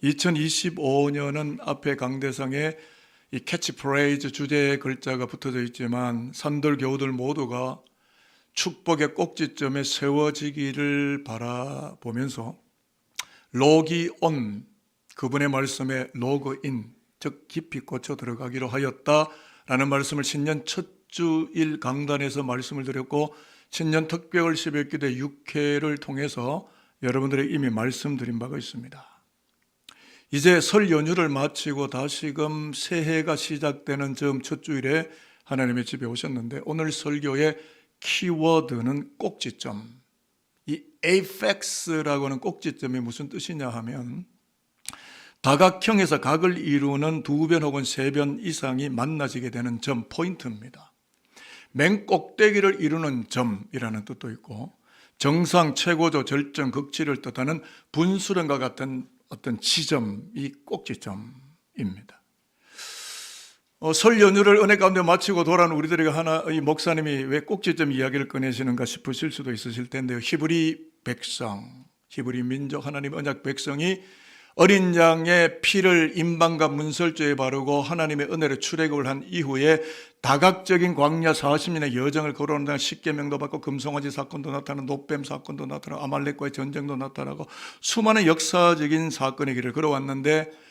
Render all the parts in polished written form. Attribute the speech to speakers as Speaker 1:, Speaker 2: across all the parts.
Speaker 1: 2025년은 앞에 강대상에 이 캐치프레이즈 주제의 글자가 붙어져 있지만 산들 교우들 모두가 축복의 꼭지점에 세워지기를 바라보면서 로기온, 그분의 말씀에 로그인, 즉 깊이 꽂혀 들어가기로 하였다라는 말씀을 신년 첫 주일 강단에서 말씀을 드렸고, 신년 특별 새벽기도 6회를 통해서 여러분들에게 이미 말씀드린 바가 있습니다. 이제 설 연휴를 마치고 다시금 새해가 시작되는 즈음 첫 주일에 하나님의 집에 오셨는데, 오늘 설교의 키워드는 꼭지점. 이 에이펙스라고 하는 꼭지점이 무슨 뜻이냐 하면, 다각형에서 각을 이루는 두 변 혹은 세 변 이상이 만나지게 되는 점, 포인트입니다. 맨 꼭대기를 이루는 점이라는 뜻도 있고, 정상, 최고조, 절정, 극치를 뜻하는 분수령과 같은 어떤 지점이 꼭지점입니다. 설 연휴를 은혜 가운데 마치고 돌아온 우리들에게 이 목사님이 왜 꼭지점 이야기를 꺼내시는가 싶으실 수도 있으실 텐데요. 히브리 백성, 히브리 민족, 하나님 언약 백성이 어린 양의 피를 임방과 문설주에 바르고 하나님의 은혜로 출애굽을 한 이후에 다각적인 광야 40년의 여정을 걸어온다는 십계명도 받고 금송아지 사건도 나타나고 노뱀 사건도 나타나고 아말렉과의 전쟁도 나타나고 수많은 역사적인 사건의 길을 걸어왔는데,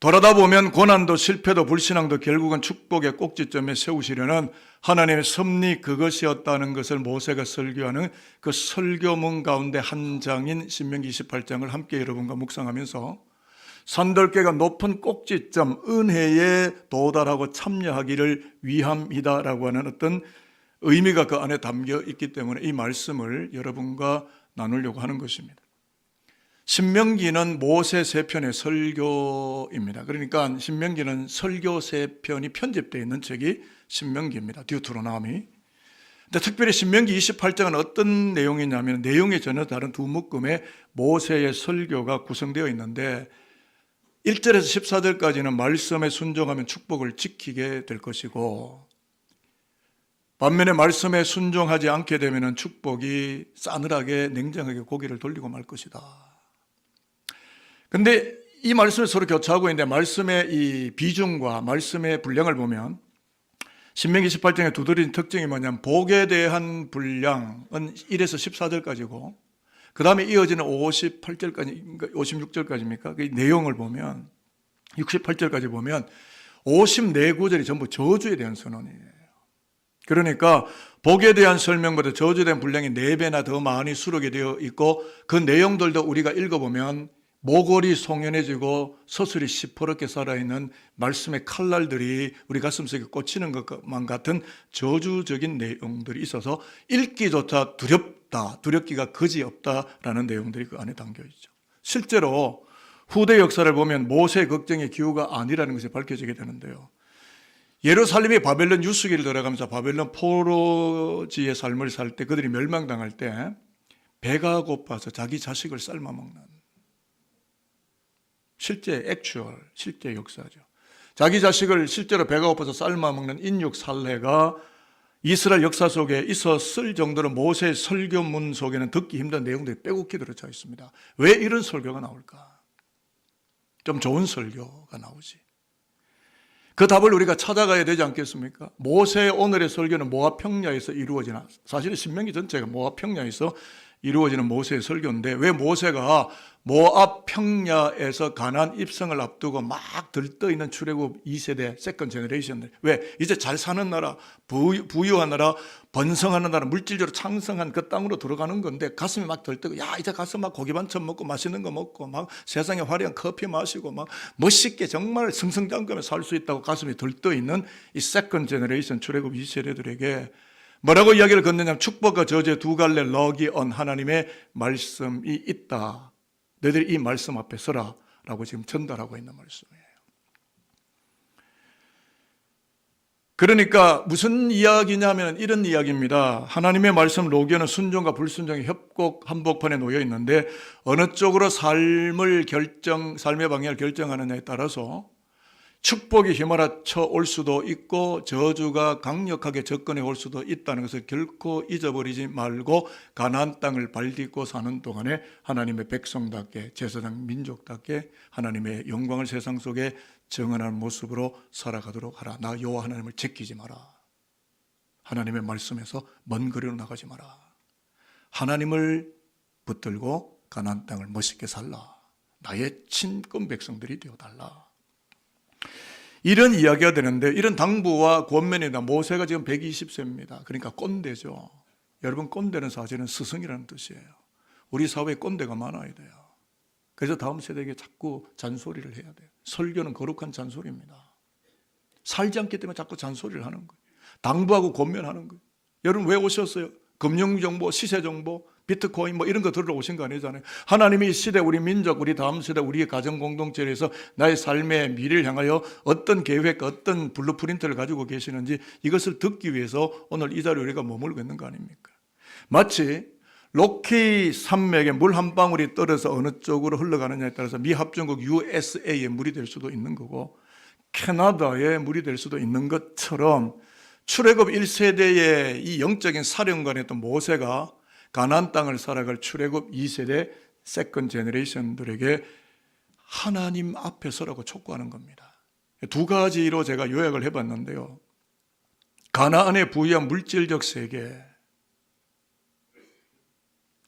Speaker 1: 돌아다 보면 고난도 실패도 불신앙도 결국은 축복의 꼭지점에 세우시려는 하나님의 섭리, 그것이었다는 것을 모세가 설교하는 그 설교문 가운데 한 장인 신명기 28장을 함께 여러분과 묵상하면서 산들계가 높은 꼭지점, 은혜에 도달하고 참여하기를 위함이다라고 하는 어떤 의미가 그 안에 담겨 있기 때문에 이 말씀을 여러분과 나누려고 하는 것입니다. 신명기는 모세 세 편의 설교입니다. 그러니까 신명기는 설교 세 편이 편집되어 있는 책이 신명기입니다. 듀트로노미. 근데 특별히 신명기 28장은 어떤 내용이냐면, 내용이 전혀 다른 두 묶음의 모세의 설교가 구성되어 있는데, 1절에서 14절까지는 말씀에 순종하면 축복을 지키게 될 것이고, 반면에 말씀에 순종하지 않게 되면 축복이 싸늘하게 냉정하게 고개를 돌리고 말 것이다. 근데 이 말씀을 서로 교차하고 있는데, 말씀의 이 비중과 말씀의 분량을 보면 신명기 18장의 두드러진 특징이 뭐냐면, 복에 대한 분량은 1에서 14절까지고 그 다음에 이어지는 58절까지, 56절까지입니까? 그 내용을 보면 68절까지 보면 54구절이 전부 저주에 대한 선언이에요. 그러니까 복에 대한 설명보다 저주에 대한 분량이 4배나 더 많이 수록이 되어 있고, 그 내용들도 우리가 읽어보면 모골이 송연해지고 서술이 시퍼렇게 살아있는 말씀의 칼날들이 우리 가슴속에 꽂히는 것만 같은 저주적인 내용들이 있어서 읽기조차 두렵기가 그지없다라는 내용들이 그 안에 담겨있죠. 실제로 후대 역사를 보면 모세의 걱정의 기후가 아니라는 것이 밝혀지게 되는데요. 예루살렘이 바벨론 유수기를 들어가면서 바벨론 포로지의 삶을 살 때, 그들이 멸망당할 때 배가 고파서 자기 자식을 삶아먹는, 실제 역사죠. 자기 자식을 실제로 배가 고파서 삶아먹는 인육 살해가 이스라엘 역사 속에 있었을 정도로 모세의 설교문 속에는 듣기 힘든 내용들이 빼곡히 들어차 있습니다. 왜 이런 설교가 나올까? 좀 좋은 설교가 나오지. 그 답을 우리가 찾아가야 되지 않겠습니까? 모세의 오늘의 설교는 모압 평야에서 이루어지는, 사실은 신명기 전체가 모압 평야에서 이루어지는 모세의 설교인데, 왜 모세가 모압 평야에서 가나안 입성을 앞두고 막 들떠있는 출애굽 2세대 세컨 제너레이션들, 왜 이제 잘 사는 나라, 부유한 나라, 번성하는 나라, 물질적으로 창성한 그 땅으로 들어가는 건데 가슴이 막 들뜨고, 야 이제 가서 막 고기 반찬 먹고 맛있는 거 먹고 막 세상에 화려한 커피 마시고 막 멋있게 정말 승승장구하며 살 수 있다고 가슴이 들떠있는 이 세컨 제너레이션 출애굽 2세대들에게 뭐라고 이야기를 건느냐면, 축복과 저주의 두 갈래 러기언, 하나님의 말씀이 있다. 너희들이 이 말씀 앞에 서라 라고 지금 전달하고 있는 말씀이에요. 그러니까 무슨 이야기냐면 이런 이야기입니다. 하나님의 말씀 로기언은 순종과 불순종의 협곡 한복판에 놓여 있는데, 어느 쪽으로 삶의 방향을 결정하느냐에 따라서 축복이 휘몰아쳐 올 수도 있고 저주가 강력하게 접근해 올 수도 있다는 것을 결코 잊어버리지 말고 가나안 땅을 발딛고 사는 동안에 하나님의 백성답게 제사장 민족답게 하나님의 영광을 세상 속에 정언하는 모습으로 살아가도록 하라. 나 여호와 하나님을 제끼지 마라. 하나님의 말씀에서 먼 거리로 나가지 마라. 하나님을 붙들고 가나안 땅을 멋있게 살라. 나의 친권 백성들이 되어달라. 이런 이야기가 되는데 이런 당부와 권면이다. 모세가 지금 120세입니다. 그러니까 꼰대죠. 여러분, 꼰대는 사실은 스승이라는 뜻이에요. 우리 사회에 꼰대가 많아야 돼요. 그래서 다음 세대에게 자꾸 잔소리를 해야 돼요. 설교는 거룩한 잔소리입니다. 살지 않기 때문에 자꾸 잔소리를 하는 거예요. 당부하고 권면하는 거예요. 여러분 왜 오셨어요? 금융정보, 시세정보, 비트코인 뭐 이런 거 들으러 오신 거 아니잖아요. 하나님이 이 시대, 우리 민족, 우리 다음 세대, 우리의 가정 공동체에서 나의 삶의 미래를 향하여 어떤 계획, 어떤 블루프린트를 가지고 계시는지 이것을 듣기 위해서 오늘 이 자리에 우리가 머물고 있는 거 아닙니까? 마치 로키 산맥에 물 한 방울이 떨어져 어느 쪽으로 흘러가느냐에 따라서 미 합중국 USA의 물이 될 수도 있는 거고 캐나다의 물이 될 수도 있는 것처럼 출애굽 1세대의 이 영적인 사령관이었던 모세가 가나안 땅을 살아갈 출애굽 2세대 세컨 제너레이션들에게 하나님 앞에 서라고 촉구하는 겁니다. 두 가지로 제가 요약을 해봤는데요. 가나안에 부유한 물질적 세계,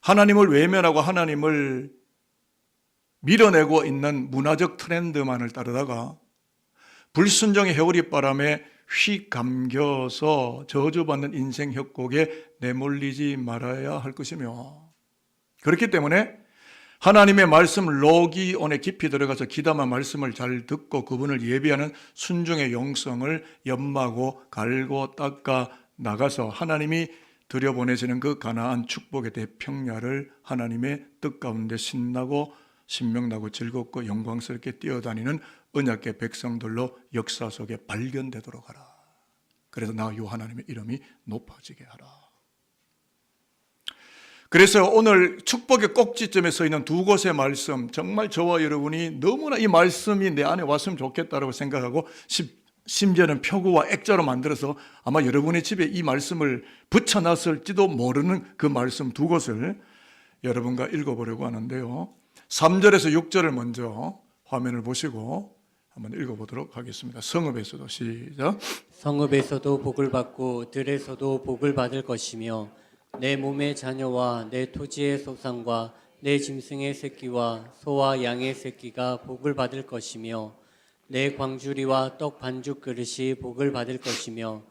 Speaker 1: 하나님을 외면하고 하나님을 밀어내고 있는 문화적 트렌드만을 따르다가 불순종의 해오리바람에 휘감겨서 저주받는 인생 협곡에 내몰리지 말아야 할 것이며, 그렇기 때문에 하나님의 말씀 로기온에 깊이 들어가서 기담아 말씀을 잘 듣고 그분을 예비하는 순종의 영성을 연마고 갈고 닦아 나가서 하나님이 들여보내시는 그 가나안 축복의 대평야를 하나님의 뜻 가운데 신나고 신명나고 즐겁고 영광스럽게 뛰어다니는 언약의 백성들로 역사 속에 발견되도록 하라. 그래서 나 요 하나님의 이름이 높아지게 하라. 그래서 오늘 축복의 꼭지점에 서 있는 두 곳의 말씀, 정말 저와 여러분이 너무나 이 말씀이 내 안에 왔으면 좋겠다고 생각하고 심지어는 표구와 액자로 만들어서 아마 여러분의 집에 이 말씀을 붙여놨을지도 모르는 그 말씀 두 곳을 여러분과 읽어보려고 하는데요. 3절에서 6절을 먼저 화면을 보시고 한번 읽어보도록 하겠습니다. 성읍에서도 시작.
Speaker 2: 성읍에서도 복을 받고 들에서도 복을 받을 것이며 내 몸의 자녀와 내 토지의 소산과 내 짐승의 새끼와 소와 양의 새끼가 복을 받을 것이며 내 광주리와 떡 반죽 그릇이 복을 받을 것이며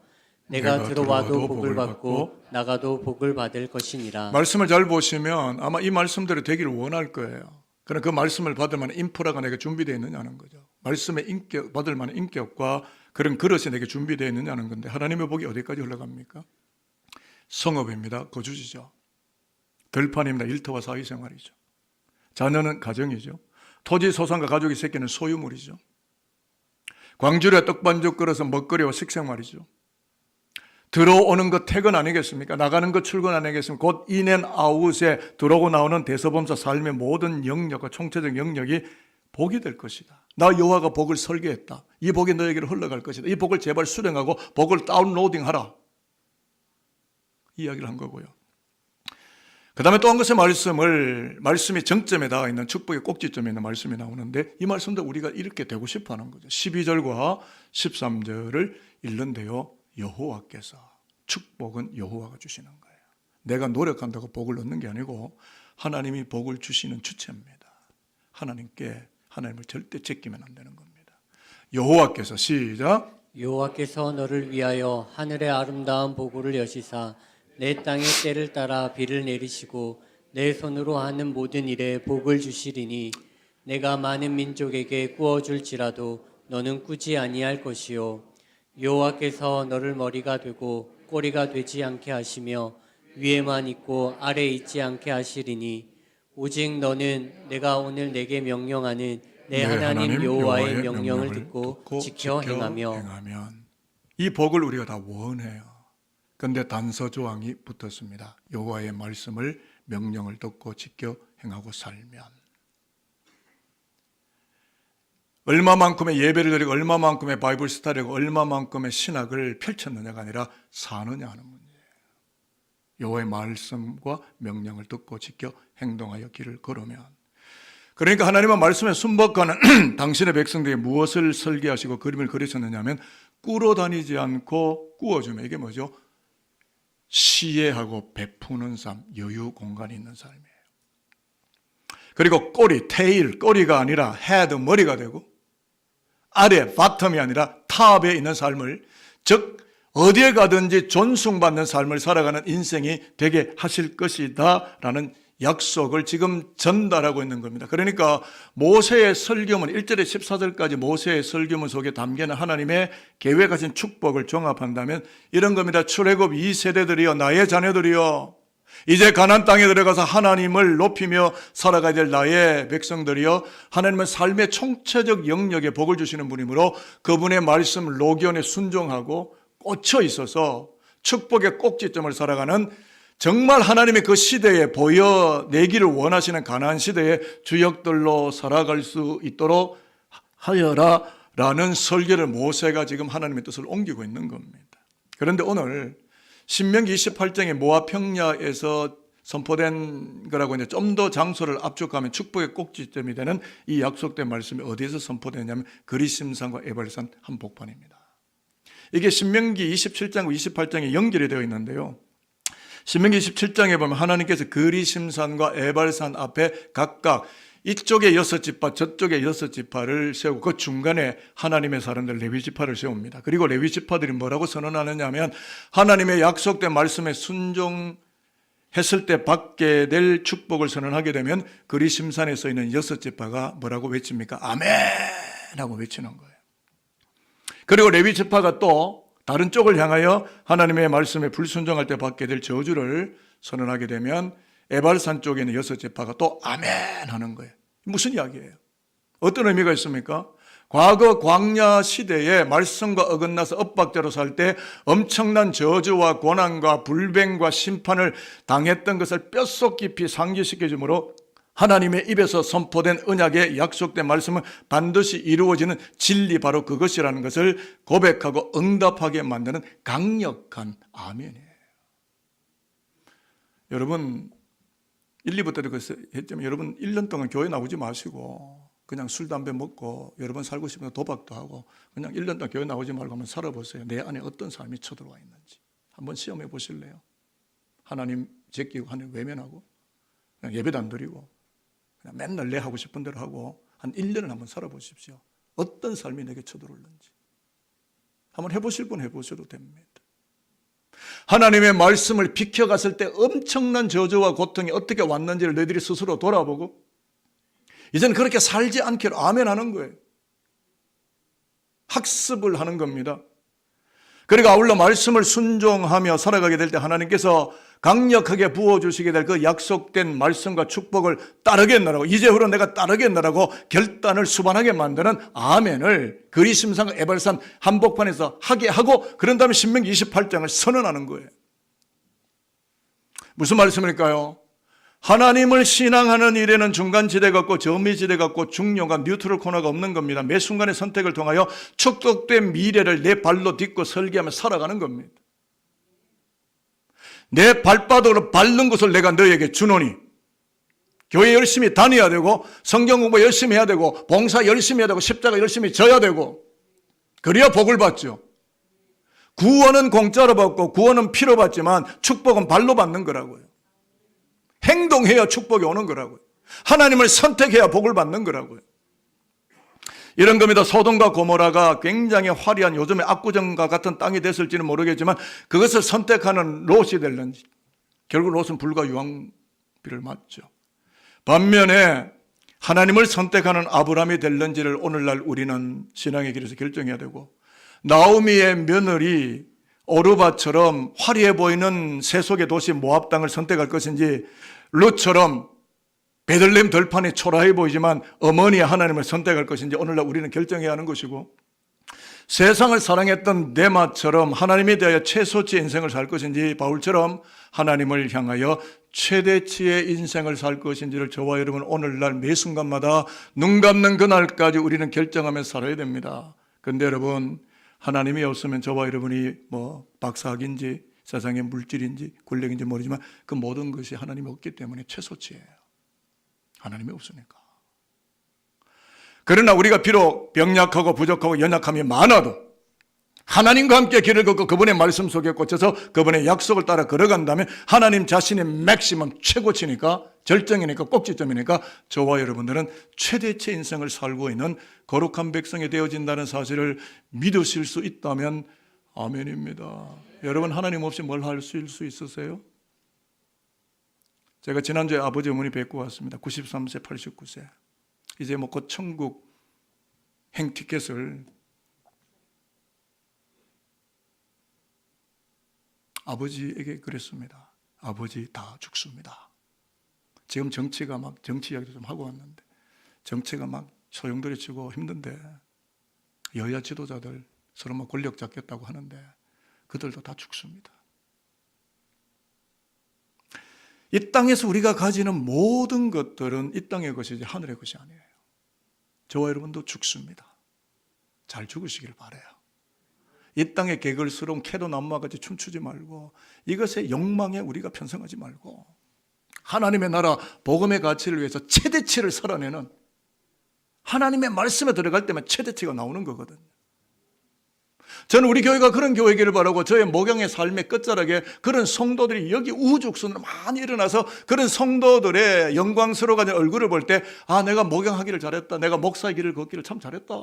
Speaker 2: 내가 들어와도 복을 받고 나가도 복을 받을 것이니라.
Speaker 1: 말씀을 잘 보시면 아마 이 말씀대로 되기를 원할 거예요. 그럼 그 말씀을 받을 만한 인프라가 내게 준비되어 있느냐는 거죠. 말씀의 인격, 받을 만한 인격과 그런 그릇이 내게 준비되어 있느냐는 건데 하나님의 복이 어디까지 흘러갑니까? 성읍입니다. 거주지죠. 들판입니다. 일터와 사회생활이죠. 자녀는 가정이죠. 토지 소산과 가족이 새끼는 소유물이죠. 광주리와 떡반죽 끓여서 먹거리와 식생활이죠. 들어오는 것 퇴근 아니겠습니까? 나가는 것 출근 아니겠습니까? 곧 인앤아웃에 들어오고 나오는 대서범사 삶의 모든 영역과 총체적 영역이 복이 될 것이다. 나 여호와가 복을 설계했다. 이 복이 너에게로 흘러갈 것이다. 이 복을 제발 수령하고 복을 다운로딩하라. 이야기를 한 거고요. 그 다음에 또 한 것의 말씀이 정점에 닿아 있는 축복의 꼭지점에 있는 말씀이 나오는데 이 말씀도 우리가 이렇게 되고 싶어 하는 거죠. 12절과 13절을 읽는데요. 여호와께서, 축복은 여호와가 주시는 거예요. 내가 노력한다고 복을 얻는 게 아니고 하나님이 복을 주시는 주체입니다. 하나님을 절대 제끼면 안 되는 겁니다. 여호와께서 시작.
Speaker 2: 여호와께서 너를 위하여 하늘의 아름다운 보고를 여시사 내 땅의 때를 따라 비를 내리시고 내 손으로 하는 모든 일에 복을 주시리니 내가 많은 민족에게 구워줄지라도 너는 꾸지 아니할 것이요 여호와께서 너를 머리가 되고 꼬리가 되지 않게 하시며 위에만 있고 아래에 있지 않게 하시리니 오직 너는 내가 오늘 내게 명령하는 내 하나님 여호와의 명령을 듣고 지켜 행하며.
Speaker 1: 이 복을 우리가 다 원해요. 그런데 단서 조항이 붙었습니다. 여호와의 말씀을 명령을 듣고 지켜 행하고 살면. 얼마만큼의 예배를 드리고 얼마만큼의 바이블 스타디하고 얼마만큼의 신학을 펼쳤느냐가 아니라 사느냐 하는 문제예요. 여호와의 말씀과 명령을 듣고 지켜 행동하여 길을 걸으면, 그러니까 하나님의 말씀에 순박하는 당신의 백성들이 무엇을 설계하시고 그림을 그리셨느냐 하면 꾸러다니지 않고 꾸어주면, 이게 뭐죠? 시혜하고 베푸는 삶, 여유 공간이 있는 삶이에요. 그리고 꼬리, 테일, 꼬리가 아니라 헤드, 머리가 되고, 아래, 바텀이 아니라 탑에 있는 삶을, 즉 어디에 가든지 존중받는 삶을 살아가는 인생이 되게 하실 것이다 라는 약속을 지금 전달하고 있는 겁니다. 그러니까 모세의 설교문 1절에 14절까지 모세의 설교문 속에 담기는 하나님의 계획하신 축복을 종합한다면 이런 겁니다. 출애굽 2세대들이여, 나의 자녀들이여, 이제 가나안 땅에 들어가서 하나님을 높이며 살아가야 될 나의 백성들이여, 하나님은 삶의 총체적 영역에 복을 주시는 분이므로 그분의 말씀 로견에 순종하고 꽂혀 있어서 축복의 꼭지점을 살아가는, 정말 하나님의 그 시대에 보여내기를 원하시는 가나안 시대의 주역들로 살아갈 수 있도록 하여라 라는 설계를 모세가 지금 하나님의 뜻을 옮기고 있는 겁니다. 그런데 오늘 신명기 28장의 모압 평야에서 선포된 거라고 이제 좀 더 장소를 압축하면 축복의 꼭지점이 되는 이 약속된 말씀이 어디에서 선포되냐면 그리심산과 에발산 한복판입니다. 이게 신명기 27장과 28장에 연결이 되어 있는데요. 신명기 27장에 보면 하나님께서 그리심산과 에발산 앞에 각각 이쪽에 6지파 저쪽에 6지파를 세우고 그 중간에 하나님의 사람들 레위지파를 세웁니다. 그리고 레위지파들이 뭐라고 선언하느냐 하면 하나님의 약속된 말씀에 순종했을 때 받게 될 축복을 선언하게 되면 그리심산에 서 있는 6지파가 뭐라고 외칩니까? 아멘 하고 외치는 거예요. 그리고 레위지파가 또 다른 쪽을 향하여 하나님의 말씀에 불순종할 때 받게 될 저주를 선언하게 되면 에발산 쪽에 있는 6지파가 또 아멘 하는 거예요. 무슨 이야기예요? 어떤 의미가 있습니까? 과거 광야 시대에 말씀과 어긋나서 엇박자로 살 때 엄청난 저주와 고난과 불변과 심판을 당했던 것을 뼛속 깊이 상기시켜 주므로 하나님의 입에서 선포된 언약의 약속된 말씀은 반드시 이루어지는 진리, 바로 그것이라는 것을 고백하고 응답하게 만드는 강력한 아멘이에요. 여러분 1, 2부 때도 했지만 여러분 1년 동안 교회 나오지 마시고 그냥 술, 담배 먹고 여러분 살고 싶으면 도박도 하고 그냥 1년 동안 교회 나오지 말고 한번 살아보세요. 내 안에 어떤 삶이 쳐들어와 있는지 한번 시험해 보실래요? 하나님 제끼고 하나님 외면하고 그냥 예배도 안 드리고 그냥 맨날 내 하고 싶은 대로 하고 한 1년을 한번 살아보십시오. 어떤 삶이 내게 쳐들어올는지 한번 해보실 분 해보셔도 됩니다. 하나님의 말씀을 비켜갔을 때 엄청난 저주와 고통이 어떻게 왔는지를 너희들이 스스로 돌아보고 이제는 그렇게 살지 않기로 아멘 하는 거예요. 학습을 하는 겁니다. 그리고 아울러 말씀을 순종하며 살아가게 될 때 하나님께서 강력하게 부어주시게 될 그 약속된 말씀과 축복을 따르겠노라고, 이제후로 내가 따르겠노라고 결단을 수반하게 만드는 아멘을 그리심산 에발산 한복판에서 하게 하고 그런 다음에 신명기 28장을 선언하는 거예요. 무슨 말씀일까요? 하나님을 신앙하는 일에는 중간지대가 없고 저미지대가 없고 중요한 뉴트럴 코너가 없는 겁니다. 매 순간의 선택을 통하여 축복된 미래를 내 발로 딛고 설계하며 살아가는 겁니다. 내 발바닥으로 밟는 것을 내가 너에게 주노니 교회 열심히 다녀야 되고 성경 공부 열심히 해야 되고 봉사 열심히 해야 되고 십자가 열심히 져야 되고 그래야 복을 받죠. 구원은 공짜로 받고 구원은 피로 받지만 축복은 발로 받는 거라고요. 행동해야 축복이 오는 거라고요. 하나님을 선택해야 복을 받는 거라고요. 이런 겁니다. 소돔과 고모라가 굉장히 화려한 요즘의 압구정과 같은 땅이 됐을지는 모르겠지만 그것을 선택하는 롯이 될는지 결국 롯은 불과 유황비를 맞죠. 반면에 하나님을 선택하는 아브라함이 될는지를 오늘날 우리는 신앙의 길에서 결정해야 되고, 나오미의 며느리 오르바처럼 화려해 보이는 세속의 도시 모압 땅을 선택할 것인지 룻처럼 베들레헴 들판이 초라해 보이지만 어머니의 하나님을 선택할 것인지 오늘날 우리는 결정해야 하는 것이고, 세상을 사랑했던 데마처럼 하나님에 대하여 최소치 인생을 살 것인지 바울처럼 하나님을 향하여 최대치의 인생을 살 것인지를 저와 여러분 오늘날 매 순간마다 눈 감는 그날까지 우리는 결정하면서 살아야 됩니다. 그런데 여러분, 하나님이 없으면 저와 여러분이 뭐 박사학인지 세상의 물질인지 권력인지 모르지만 그 모든 것이 하나님이 없기 때문에 최소치예요. 하나님이 없으니까. 그러나 우리가 비록 병약하고 부족하고 연약함이 많아도 하나님과 함께 길을 걷고 그분의 말씀 속에 꽂혀서 그분의 약속을 따라 걸어간다면 하나님 자신의 맥시멈 최고치니까, 절정이니까, 꼭지점이니까 저와 여러분들은 최대치 인생을 살고 있는 거룩한 백성이 되어진다는 사실을 믿으실 수 있다면 아멘입니다. 여러분, 하나님 없이 뭘 할 수 있으세요? 제가 지난주에 아버지 어머니 뵙고 왔습니다. 93세, 89세. 이제 뭐 곧 천국 행티켓을 아버지에게 그랬습니다. 아버지 다 죽습니다. 지금 정치가 막 정치 이야기도 좀 하고 왔는데 정치가 막 소용돌이 치고 힘든데 여야 지도자들 서로 막 권력 잡겠다고 하는데 그들도 다 죽습니다. 이 땅에서 우리가 가지는 모든 것들은 이 땅의 것이지 하늘의 것이 아니에요. 저와 여러분도 죽습니다. 잘 죽으시길 바라요. 이 땅의 개걸스러운 캐로나무와 같이 춤추지 말고 이것의 욕망에 우리가 편성하지 말고 하나님의 나라 복음의 가치를 위해서 최대치를 살아내는, 하나님의 말씀에 들어갈 때만 최대치가 나오는 거거든요. 저는 우리 교회가 그런 교회기를 바라고 저의 목양의 삶의 끝자락에 그런 성도들이 여기 우후죽순으로 많이 일어나서 그런 성도들의 영광스러워진 얼굴을 볼 때 내가 목양하기를 잘했다, 내가 목사의 길을 걷기를 참 잘했다.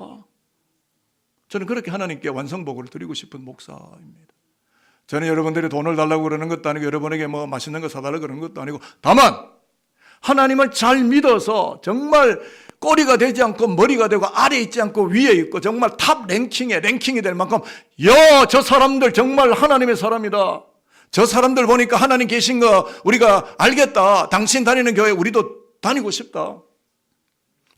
Speaker 1: 저는 그렇게 하나님께 완성복을 드리고 싶은 목사입니다. 저는 여러분들이 돈을 달라고 그러는 것도 아니고 여러분에게 뭐 맛있는 거 사달라고 그러는 것도 아니고 다만 하나님을 잘 믿어서 정말 꼬리가 되지 않고 머리가 되고 아래에 있지 않고 위에 있고 정말 탑 랭킹이 될 만큼 저 사람들 정말 하나님의 사람이다. 저 사람들 보니까 하나님 계신 거 우리가 알겠다. 당신 다니는 교회 우리도 다니고 싶다.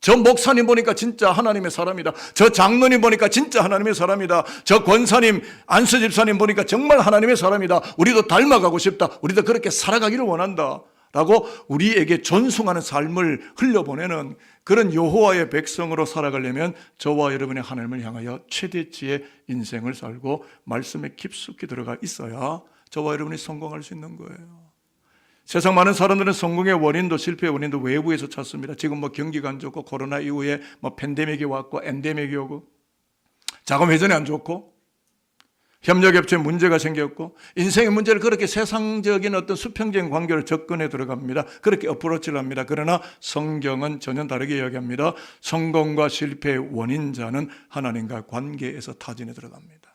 Speaker 1: 저 목사님 보니까 진짜 하나님의 사람이다. 저 장로님 보니까 진짜 하나님의 사람이다. 저 권사님, 안수 집사님 보니까 정말 하나님의 사람이다. 우리도 닮아가고 싶다. 우리도 그렇게 살아가기를 원한다. 라고 우리에게 존숭하는 삶을 흘려보내는 그런 여호와의 백성으로 살아가려면 저와 여러분의 하나님을 향하여 최대치의 인생을 살고 말씀에 깊숙이 들어가 있어야 저와 여러분이 성공할 수 있는 거예요. 세상 많은 사람들은 성공의 원인도 실패의 원인도 외부에서 찾습니다. 지금 뭐 경기가 안 좋고 코로나 이후에 뭐 팬데믹이 왔고 엔데믹이 오고 자금 회전이 안 좋고 협력업체에 문제가 생겼고 인생의 문제를 그렇게 세상적인 어떤 수평적인 관계로 접근해 들어갑니다. 그렇게 어프로치를 합니다. 그러나 성경은 전혀 다르게 이야기합니다. 성공과 실패의 원인자는 하나님과 관계에서 타진해 들어갑니다.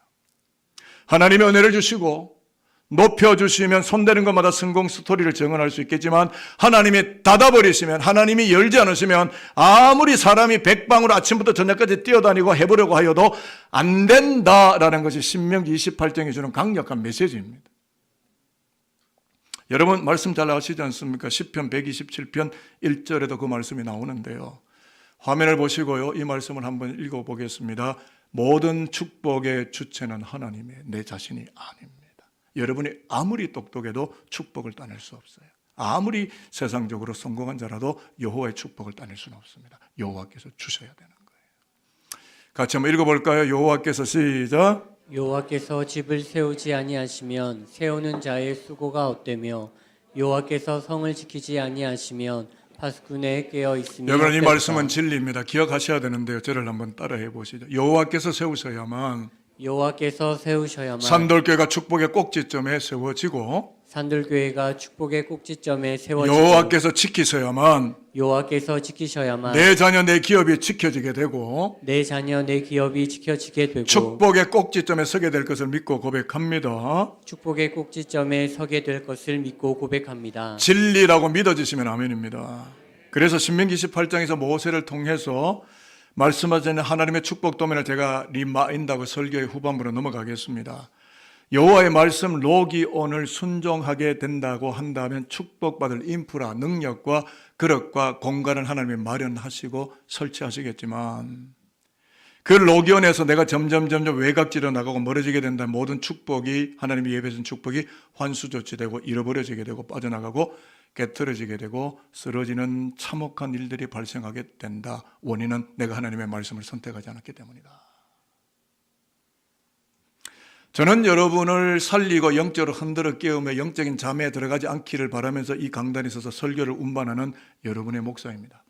Speaker 1: 하나님의 은혜를 주시고 높여주시면 손대는 것마다 성공 스토리를 정언할 수 있겠지만 하나님이 닫아버리시면, 하나님이 열지 않으시면 아무리 사람이 백방으로 아침부터 저녁까지 뛰어다니고 해보려고 하여도 안 된다라는 것이 신명기 28장이 주는 강력한 메시지입니다. 여러분 말씀 잘 아시지 않습니까? 시편 127편 1절에도 그 말씀이 나오는데요. 화면을 보시고요, 이 말씀을 한번 읽어보겠습니다. 모든 축복의 주체는 하나님의 내 자신이 아닙니다. 여러분이 아무리 똑똑해도 축복을 따낼 수 없어요. 아무리 세상적으로 성공한 자라도 여호와의 축복을 따낼 수는 없습니다. 여호와께서 주셔야 되는 거예요. 같이 한번 읽어볼까요? 여호와께서 시작.
Speaker 2: 여호와께서 집을 세우지 아니하시면 세우는 자의 수고가 헛되며 여호와께서 성을 지키지 아니하시면 파수꾼에 깨어 있으며
Speaker 1: 여러분 이 말씀은 진리입니다. 기억하셔야 되는데요. 저를 한번 따라해 보시죠. 여호와께서 세우셔야만
Speaker 2: 여호와께서 세우셔야만
Speaker 1: 산돌교회가 축복의 꼭지점에 세워지고
Speaker 2: 산돌교회가 축복의 꼭지점에 세워지고
Speaker 1: 여호와께서 지키셔야만
Speaker 2: 여호와께서 지키셔야만
Speaker 1: 내 자녀 내 기업이 지켜지게 되고
Speaker 2: 내 자녀 내 기업이 지켜지게 되고
Speaker 1: 축복의 꼭지점에 서게 될 것을 믿고 고백합니다.
Speaker 2: 축복의 꼭지점에 서게 될 것을 믿고 고백합니다.
Speaker 1: 진리라고 믿어지시면 아멘입니다. 그래서 신명기 28장에서 모세를 통해서 말씀하시는 하나님의 축복 도면을 제가 리마인다고 설교의 후반부로 넘어가겠습니다. 여호와의 말씀 로기온을 순종하게 된다고 한다면 축복받을 인프라, 능력과 그릇과 공간을 하나님이 마련하시고 설치하시겠지만 그 로기온에서 내가 점점 외곽지로 나가고 멀어지게 된다면 모든 축복이 하나님이 예배해준 축복이 환수조치되고 잃어버려지게 되고 빠져나가고 깨트려지게 되고 쓰러지는 참혹한 일들이 발생하게 된다. 원인은 내가 하나님의 말씀을 선택하지 않았기 때문이다. 저는 여러분을 살리고 영적으로 흔들어 깨우며 영적인 잠에 들어가지 않기를 바라면서 이 강단에 있어서 설교를 운반하는 여러분의 목사입니다.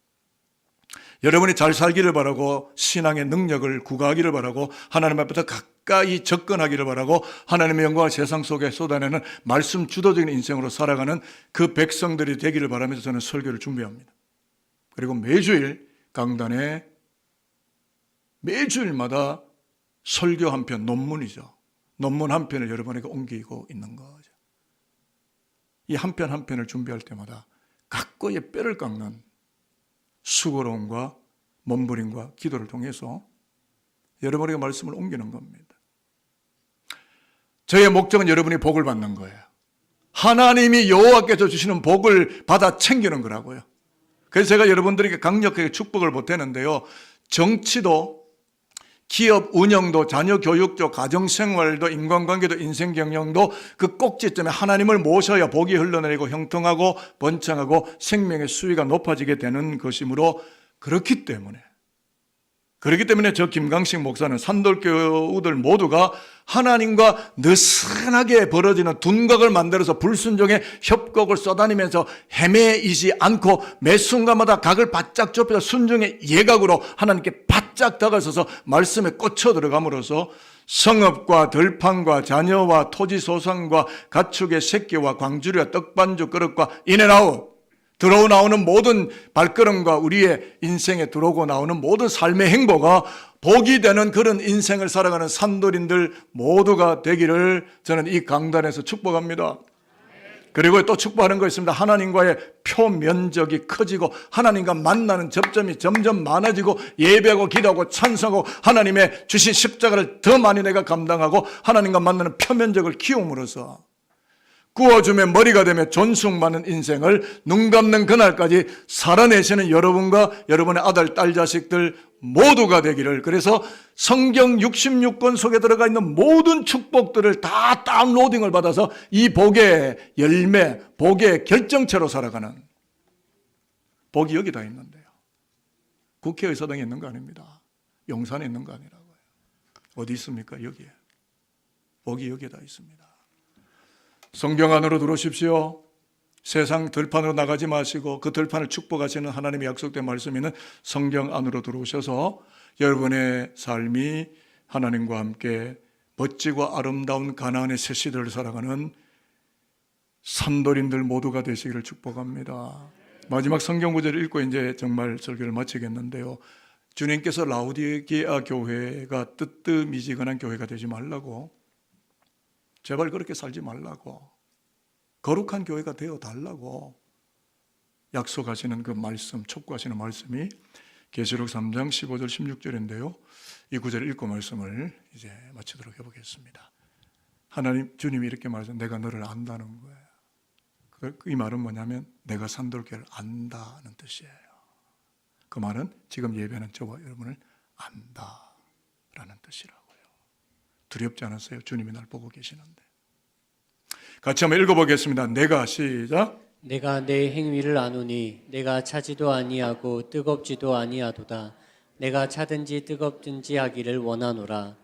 Speaker 1: 여러분이 잘 살기를 바라고 신앙의 능력을 구가하기를 바라고 하나님 앞에 더 가까이 접근하기를 바라고 하나님의 영광을 세상 속에 쏟아내는 말씀 주도적인 인생으로 살아가는 그 백성들이 되기를 바라면서 저는 설교를 준비합니다. 그리고 매주일 강단에 매주일마다 설교 한 편, 논문이죠. 논문 한 편을 여러분에게 옮기고 있는 거죠. 이 한 편 한 편을 준비할 때마다 각고의 뼈를 깎는 수고로움과 몸부림과 기도를 통해서 여러분에게 말씀을 옮기는 겁니다. 저의 목적은 여러분이 복을 받는 거예요. 하나님이 여호와께서 주시는 복을 받아 챙기는 거라고요. 그래서 제가 여러분들에게 강력하게 축복을 보태는데요. 정치도, 기업 운영도, 자녀 교육도, 가정생활도, 인간관계도, 인생경영도 그 꼭지점에 하나님을 모셔야 복이 흘러내리고 형통하고 번창하고 생명의 수위가 높아지게 되는 것이므로 그렇기 때문에 저 김강식 목사는 산돌교우들 모두가 하나님과 느슨하게 벌어지는 둔각을 만들어서 불순종의 협곡을 쏘다니면서 헤매이지 않고 매 순간마다 각을 바짝 좁혀서 순종의 예각으로 하나님께 바짝 다가서서 말씀에 꽂혀 들어감으로써 성읍과 들판과 자녀와 토지 소산과 가축의 새끼와 광주리와 떡반죽 그릇과 인앤아웃 들어오 나오는 모든 발걸음과 우리의 인생에 들어오고 나오는 모든 삶의 행보가 복이 되는 그런 인생을 살아가는 산돌인들 모두가 되기를 저는 이 강단에서 축복합니다. 그리고 또 축복하는 거 있습니다. 하나님과의 표면적이 커지고 하나님과 만나는 접점이 점점 많아지고 예배하고 기도하고 찬송하고 하나님의 주신 십자가를 더 많이 내가 감당하고 하나님과 만나는 표면적을 키움으로써 구워주며 머리가 되며 존숭받는 인생을 눈 감는 그날까지 살아내시는 여러분과 여러분의 아들, 딸, 자식들 모두가 되기를, 그래서 성경 66권 속에 들어가 있는 모든 축복들을 다 다운로딩을 받아서 이 복의 열매, 복의 결정체로 살아가는 복이 여기다 있는데요. 국회의사당에 있는 거 아닙니다. 용산에 있는 거 아니라고요. 어디 있습니까? 여기에. 복이 여기에다 있습니다. 성경 안으로 들어오십시오. 세상 들판으로 나가지 마시고 그 들판을 축복하시는 하나님의 약속된 말씀이 있는 성경 안으로 들어오셔서 여러분의 삶이 하나님과 함께 멋지고 아름다운 가나안의 새 시대를 살아가는 산돌인들 모두가 되시기를 축복합니다. 마지막 성경 구절을 읽고 이제 정말 설교를 마치겠는데요. 주님께서 라우디게아 교회가 뜨뜻미지근한 교회가 되지 말라고, 제발 그렇게 살지 말라고, 거룩한 교회가 되어 달라고 약속하시는 그 말씀, 촉구하시는 말씀이 계시록 3장 15절 16절인데요. 이 구절을 읽고 말씀을 이제 마치도록 해보겠습니다. 하나님, 주님이 이렇게 말해서 내가 너를 안다는 거예요. 이 말은 뭐냐면 내가 산돌교회를 안다는 뜻이에요. 그 말은 지금 예배하는 저와 여러분을 안다라는 뜻이라고요. 두렵지 않았어요? 주님이 날 보고 계시는데. 같이 한번 읽어보겠습니다. 내가, 시작.
Speaker 2: 내가 내 행위를 아노니 내가 차지도 아니하고 뜨겁지도 아니하도다. 내가 차든지 뜨겁든지 하기를 원하노라.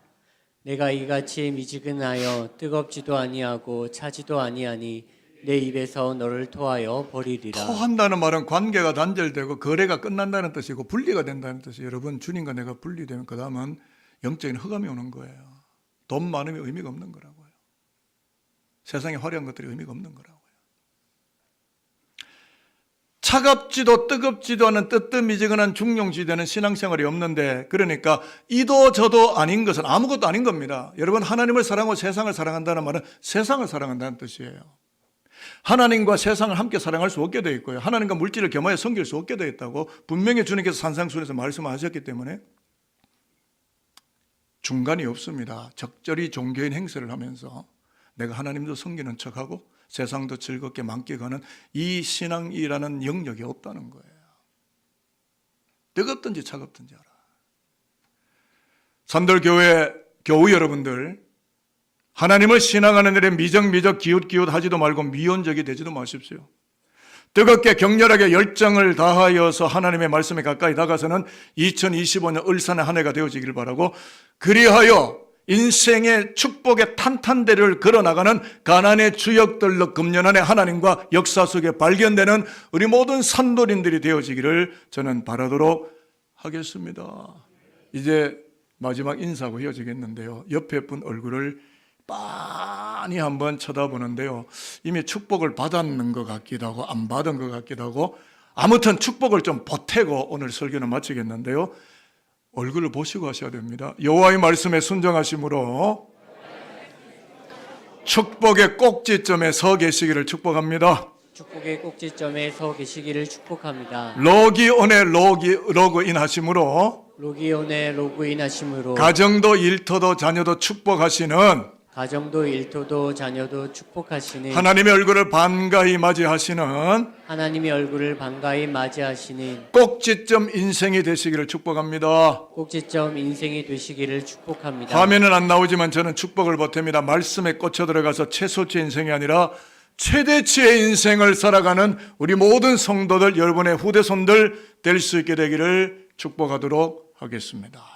Speaker 2: 내가 이같이 미지근하여 뜨겁지도 아니하고 차지도 아니하니 내 입에서 너를 토하여 버리리라.
Speaker 1: 토한다는 말은 관계가 단절되고 거래가 끝난다는 뜻이고 분리가 된다는 뜻이에요. 여러분, 주님과 내가 분리되면 그 다음은 영적인 흑암이 오는 거예요. 돈 많으면 의미가 없는 거라고요. 세상에 화려한 것들이 의미가 없는 거라고요. 차갑지도 뜨겁지도 않은 뜨뜻미지근한 중용지대는 신앙생활이 없는데, 그러니까 이도 저도 아닌 것은 아무것도 아닌 겁니다. 여러분, 하나님을 사랑하고 세상을 사랑한다는 말은 세상을 사랑한다는 뜻이에요. 하나님과 세상을 함께 사랑할 수 없게 되어 있고요. 하나님과 물질을 겸하여 섬길 수 없게 되어 있다고 분명히 주님께서 산상수훈에서 말씀하셨기 때문에 중간이 없습니다. 적절히 종교인 행세를 하면서 내가 하나님도 섬기는 척하고 세상도 즐겁게 만끽하는 이 신앙이라는 영역이 없다는 거예요. 뜨겁든지 차갑든지 알아. 산돌교회 교우 여러분들, 하나님을 신앙하는 일에 미적미적 기웃기웃하지도 말고 미온적이 되지도 마십시오. 뜨겁게 격렬하게 열정을 다하여서 하나님의 말씀에 가까이 다가서는 2025년 을산의 한 해가 되어지길 바라고, 그리하여 인생의 축복의 탄탄대를 걸어나가는 가난의 주역들로 금년 안에 하나님과 역사 속에 발견되는 우리 모든 산도린들이 되어지기를 저는 바라도록 하겠습니다. 이제 마지막 인사하고 헤어지겠는데요. 옆에 분 얼굴을 빤히 한번 쳐다보는데요. 이미 축복을 받았는 것 같기도 하고 안 받은 것 같기도 하고, 아무튼 축복을 좀 보태고 오늘 설교는 마치겠는데요. 얼굴을 보시고 하셔야 됩니다. 여호와의 말씀에 순종하심으로 축복의 꼭지점에 서 계시기를 축복합니다.
Speaker 2: 축복의 꼭지점에 서 계시기를 축복합니다.
Speaker 1: 로기온에 로그인 하심으로
Speaker 2: 로기온에 로그인 하심으로
Speaker 1: 가정도 일터도 자녀도 축복하시는
Speaker 2: 가정도 일터도 자녀도 축복하시는
Speaker 1: 하나님의 얼굴을 반가이 맞이하시는
Speaker 2: 하나님의 얼굴을 반가이 맞이하시는
Speaker 1: 꼭지점 인생이 되시기를 축복합니다.
Speaker 2: 꼭지점 인생이 되시기를 축복합니다.
Speaker 1: 화면은 안 나오지만 저는 축복을 보탭니다. 말씀에 꽂혀 들어가서 최소치의 인생이 아니라 최대치의 인생을 살아가는 우리 모든 성도들, 여러분의 후대손들 될 수 있게 되기를 축복하도록 하겠습니다.